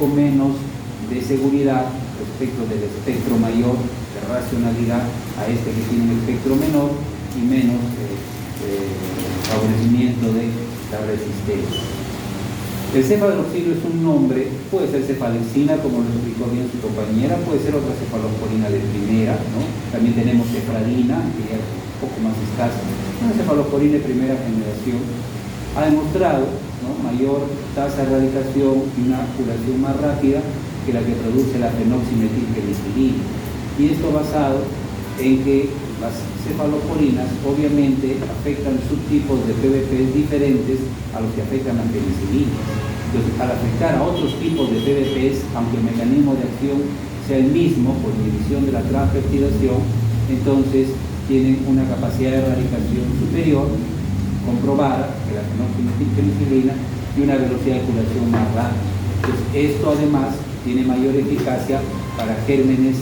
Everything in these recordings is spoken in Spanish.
poco menos de seguridad respecto del espectro mayor de racionalidad a este que tiene un espectro menor y menos favorecimiento de la resistencia. El cefaloxilo es un nombre, puede ser cefalexina, como lo explicó bien su compañera, puede ser otra cefalosporina de primera, ¿no? También tenemos cefradina, que ya es un poco más escasa. Una cefalosporina de primera generación ha demostrado, ¿no?, mayor tasa de erradicación y una curación más rápida que la que produce la fenoximetilpenicilina. Y esto basado en que las cefalosporinas obviamente afectan subtipos de PVPs diferentes a los que afectan las penicilinas. Entonces, al afectar a otros tipos de PVPs, aunque el mecanismo de acción sea el mismo por inhibición de la transpeptidación, entonces tienen una capacidad de erradicación superior, comprobada, que la fenoximetilpenicilina, y una velocidad de curación más rápida. Entonces, esto además tiene mayor eficacia para gérmenes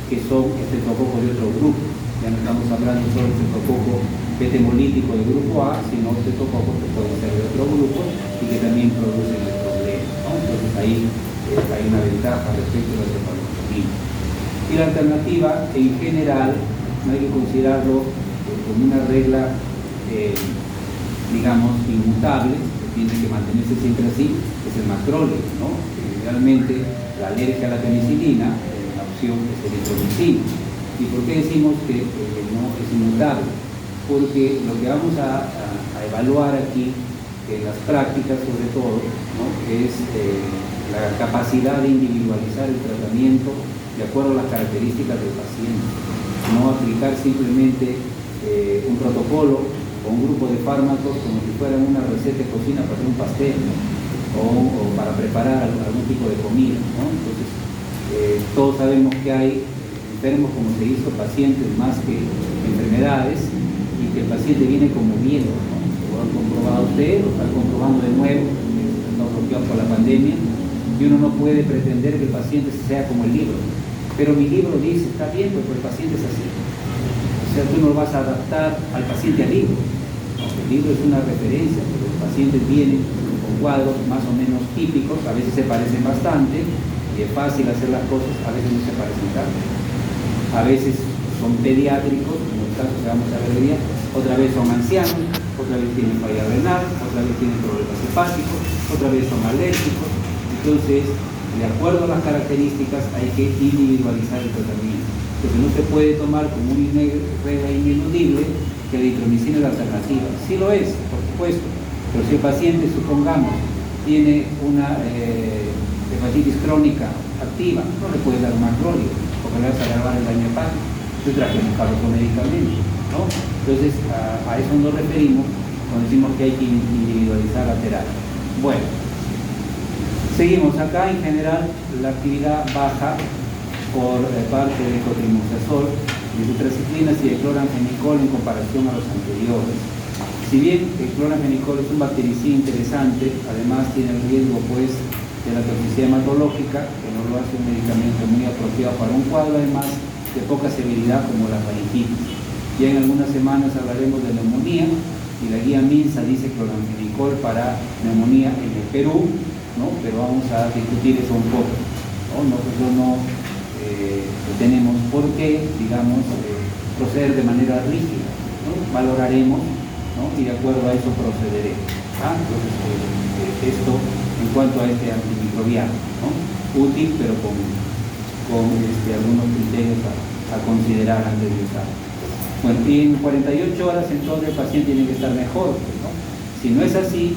que son estreptococos de otro grupo. Ya no estamos hablando solo de estreptococo beta-hemolítico del grupo A, sino estreptococos que pueden ser de otro grupo y que también producen el problema, ¿no? Entonces ahí hay una ventaja respecto a la cefalosporina. Y la alternativa, en general, no hay que considerarlo como una regla, digamos, inmutable, que tiene que mantenerse siempre así, es el macróleo, ¿no? Realmente la alergia a la penicilina, la opción es el eritromicina. ¿Y por qué decimos que no es inmutable? Porque lo que vamos a evaluar aquí, en las prácticas sobre todo, ¿no?, es la capacidad de individualizar el tratamiento de acuerdo a las características del paciente. No aplicar simplemente un protocolo o un grupo de fármacos como si fueran una receta de cocina para hacer un pastel, ¿no?, o para preparar algún tipo de comida, ¿no? Entonces, todos sabemos que hay enfermos, como se hizo, pacientes más que enfermedades, y que el paciente viene como miedo, ¿no? Lo han comprobado ustedes, lo están comprobando de nuevo, está bloqueado por la pandemia, y uno no puede pretender que el paciente sea como el libro. Pero mi libro dice, está bien, pero el paciente es así. O sea, tú no vas a adaptar al paciente al libro. ¿No? El libro es una referencia, pero el paciente viene con cuadros más o menos típicos, a veces se parecen bastante, y es fácil hacer las cosas, a veces no se parecen tanto. A veces son pediátricos, como el caso que vamos a ver hoy día, otra vez son ancianos, otra vez tienen falla renal, otra vez tienen problemas hepáticos, otra vez son alérgicos. Entonces, de acuerdo a las características, hay que individualizar el tratamiento. Entonces, no se puede tomar como una regla ineludible que la eritromicina es la alternativa. Sí lo es, por supuesto, pero si el paciente, supongamos, tiene una hepatitis crónica activa, no le puede dar un macróleo, porque le vas a agravar el daño hepático. Yo traje que buscar otro medicamento, ¿no? Entonces, a eso nos referimos cuando decimos que hay que individualizar la terapia. Bueno, seguimos. Acá, en general, la actividad baja por parte de cotrimoxazol, de y de cloramfenicol en comparación a los anteriores. Si bien el cloramfenicol es un bactericida interesante, además tiene el riesgo, pues, de la toxicidad hematológica, que no lo hace un medicamento muy apropiado para un cuadro, además de poca severidad como la faringitis. Ya en algunas semanas hablaremos de neumonía, y la guía MINSA dice cloramfenicol para neumonía en el Perú, ¿no? Pero vamos a discutir eso un poco, ¿no? Nosotros no tenemos por qué, digamos, proceder de manera rígida, ¿no? Valoraremos, ¿no?, y de acuerdo a eso procederemos. Entonces, esto en cuanto a este antimicrobiano, ¿no?, útil, pero con algunos criterios a considerar antes de usarlo. Bueno, y en 48 horas entonces el paciente tiene que estar mejor, ¿no? Si no es así,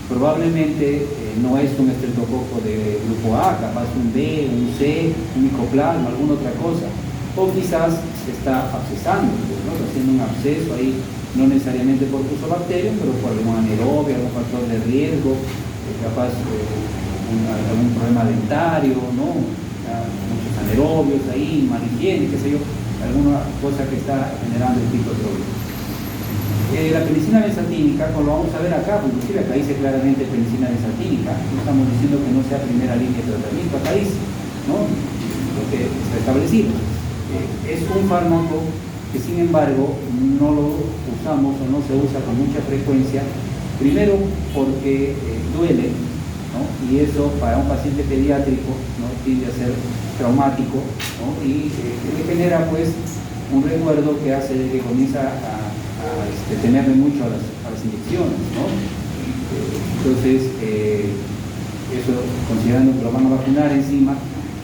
probablemente no es un estreptococo de grupo A, capaz un B, un C, un micoplasma, alguna otra cosa. O quizás se está abscesando, ¿no?, haciendo un absceso ahí, no necesariamente por fusobacterium, pero por alguna anaerobia, algún factor de riesgo, capaz algún problema dentario, ¿no?, muchos anaerobios ahí, mala higiene, qué sé yo, alguna cosa que está generando el tipo de problema. La penicilina benzatínica, como lo vamos a ver acá, inclusive acá dice claramente penicilina benzatínica, no estamos diciendo que no sea primera línea de tratamiento, acá dice, ¿no?, lo que está establecido. Es un fármaco que, sin embargo, no lo usamos o no se usa con mucha frecuencia, primero porque duele, ¿no?, ¿no? Y eso para un paciente pediátrico, ¿no?, tiende a ser traumático, ¿no?, y le genera pues un recuerdo que hace de que comienza a temerle mucho a las inyecciones, ¿no? Entonces, eso considerando que lo van a vacunar encima,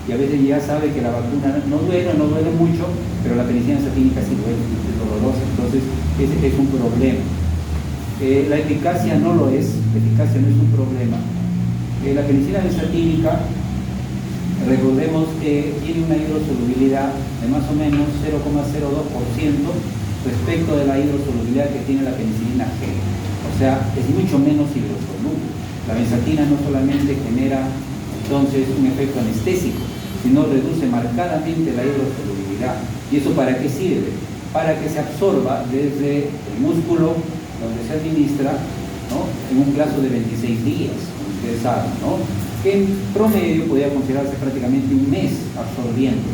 y a veces ya sabe que la vacuna no duele mucho, pero la penicilina satínica sí duele, es dolorosa, entonces ese es un problema. La eficacia no lo es, la eficacia no es un problema. La penicilina benzatínica, recordemos que tiene una hidrosolubilidad de más o menos 0,02% respecto de la hidrosolubilidad que tiene la penicilina G. O sea, es mucho menos hidrosoluble. La benzatina no solamente genera entonces un efecto anestésico, sino reduce marcadamente la hidrosolubilidad. ¿Y eso para qué sirve? Para que se absorba desde el músculo donde se administra, ¿no?, en un plazo de 26 días, como ustedes saben, ¿no?, que en promedio podría considerarse prácticamente un mes absorbiendo.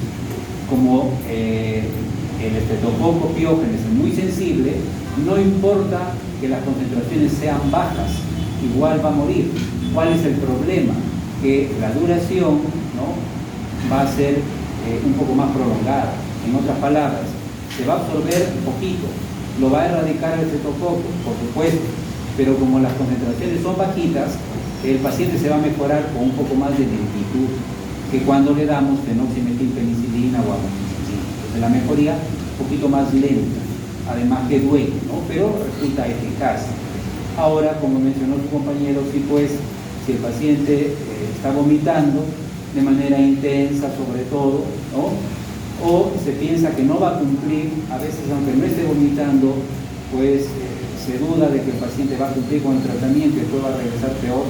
Como el estreptococo piógenes es muy sensible, no importa que las concentraciones sean bajas, igual va a morir. ¿Cuál es el problema? Que la duración, ¿no?, va a ser un poco más prolongada. En otras palabras, se va a absorber poquito, lo va a erradicar el estreptococo, por supuesto, pero como las concentraciones son bajitas, el paciente se va a mejorar con un poco más de lentitud que cuando le damos fenoximetilpenicilina o amoxicilina. Entonces la mejoría un poquito más lenta, además que duele, ¿no?, pero resulta eficaz. Ahora, como mencionó su compañero, si el paciente está vomitando de manera intensa sobre todo, ¿no?, o se piensa que no va a cumplir, a veces aunque no esté vomitando, pues se duda de que el paciente va a cumplir con el tratamiento y después va a regresar peor,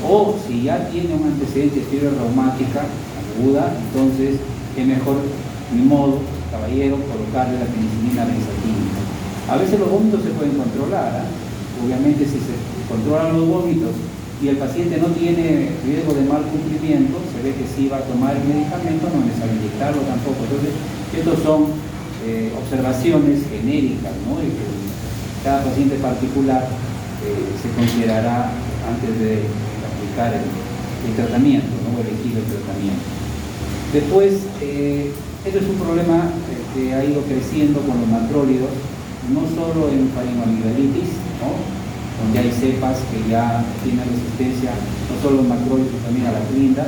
o si ya tiene un antecedente de fiebre reumática aguda, entonces es mejor, ni modo, caballero, colocarle la penicilina benzatínica. A veces los vómitos se pueden controlar, obviamente si se controlan los vómitos y el paciente no tiene riesgo de mal cumplimiento, se ve que sí va a tomar el medicamento, no es necesario inyectarlo tampoco. Entonces, estos son observaciones genéricas, ¿no?, y que cada paciente particular se considerará antes de aplicar el tratamiento, ¿no?, o elegir el tratamiento. Después, esto es un problema que ha ido creciendo con los macrólidos, no solo en faringoamigdalitis, ¿no?, donde hay cepas que ya tienen resistencia, no solo en macrólidos, también a la clinda,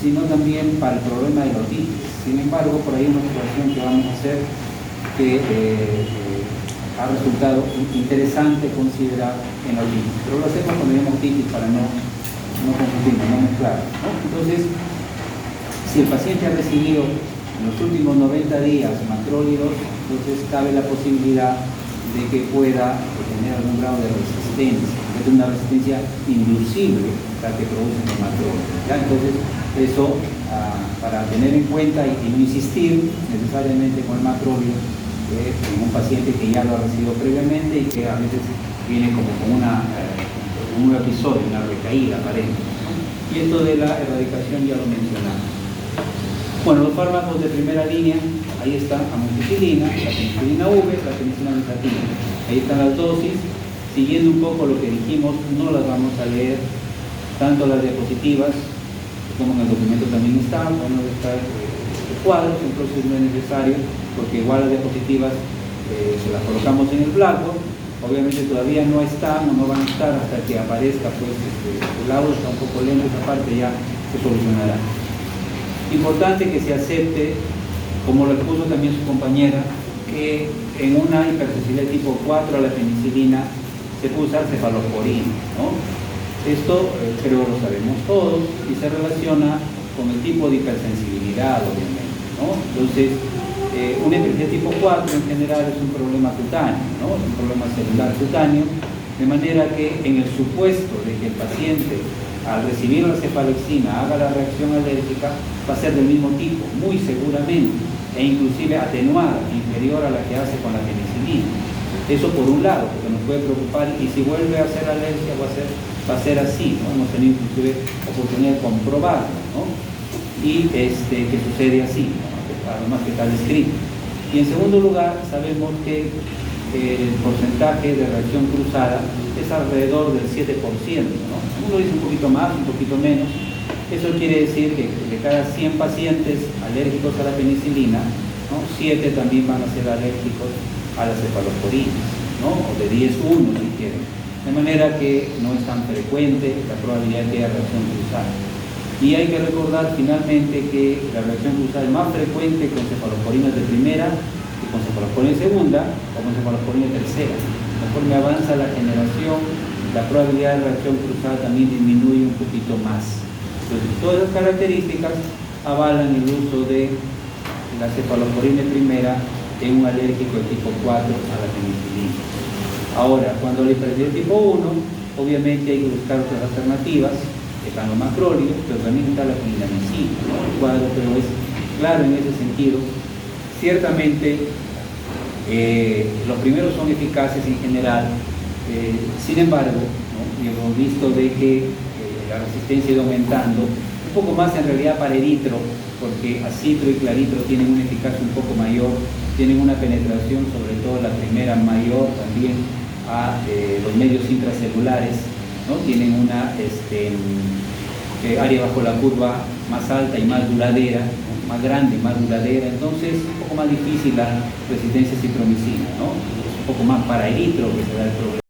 sino también para el problema de la otitis. Sin embargo, por ahí una observación que vamos a hacer que ha resultado interesante considerar en la otitis, pero lo hacemos cuando hay otitis para no confundirnos, no mezclar, ¿no? Entonces, si el paciente ha recibido en los últimos 90 días macrólidos, entonces cabe la posibilidad de que pueda tener algún grado de resistencia, que es una resistencia inducible la que producen los macrólidos, ¿ya? Entonces, eso para tener en cuenta y no insistir necesariamente con el macróleo en un paciente que ya lo ha recibido previamente y que a veces viene como con un episodio, una recaída aparente, ¿no? Y esto de la erradicación ya lo mencionamos. Bueno, los fármacos de primera línea, ahí está amoxicilina, la penicilina V, la penicilina benzatínica. Ahí están las dosis. Siguiendo un poco lo que dijimos, no las vamos a leer, tanto las diapositivas, como en el documento también está, bueno, está el cuadro, entonces no es necesario, porque igual las diapositivas se las colocamos en el blanco. Obviamente todavía no están o no van a estar hasta que aparezca pues el audio, está un poco lento, esa parte ya se solucionará. Importante que se acepte, como lo expuso también su compañera, que en una hipersensibilidad tipo 4 a la penicilina se puede usar cefalosporina, ¿no? Esto creo lo sabemos todos y se relaciona con el tipo de hipersensibilidad, obviamente, ¿no? Entonces, una hipersensibilidad tipo 4 en general es un problema cutáneo, ¿no? Es un problema celular cutáneo, de manera que en el supuesto de que el paciente al recibir la cefalexina haga la reacción alérgica, va a ser del mismo tipo, muy seguramente, e inclusive atenuada, inferior a la que hace con la penicilina. Eso por un lado, porque nos puede preocupar, y si vuelve a hacer alergia va a ser así, ¿no? Hemos tenido inclusive oportunidad de comprobarlo, ¿no? Y que sucede así, ¿no? Además que está descrito. Y en segundo lugar, sabemos que el porcentaje de reacción cruzada es alrededor del 7%, ¿no? Uno dice un poquito más, un poquito menos. Eso quiere decir que de cada 100 pacientes alérgicos a la penicilina, ¿no? 7 también van a ser alérgicos a las cefalosporinas, ¿no? O de 10, 1 si quieren. De manera que no es tan frecuente la probabilidad de que haya reacción cruzada. Y hay que recordar finalmente que la reacción cruzada es más frecuente con cefalosporinas de primera que con cefalosporina de segunda o con cefalosporina de tercera. Conforme avanza la generación, la probabilidad de reacción cruzada también disminuye un poquito más. Entonces, todas las características avalan el uso de la cefalosporina de primera en un alérgico de tipo 4 a la penicilina. Ahora, cuando la hipersensibilidad tipo 1, obviamente hay que buscar otras alternativas, están los macrólidos, pero también está la clindamicina, ¿no? El cuadro pero es claro en ese sentido. Ciertamente, los primeros son eficaces en general, sin embargo, ¿no? Y hemos visto de que la resistencia ha ido aumentando, un poco más en realidad para eritro, porque acitro y claritro tienen una eficacia un poco mayor, tienen una penetración, sobre todo la primera mayor también a los medios intracelulares, ¿no? Tienen una área bajo la curva más alta y más duradera, ¿no? Más grande y más duradera, entonces un poco más difícil la resistencia a citromicina, ¿no? Es un poco más para eritro que se da el problema.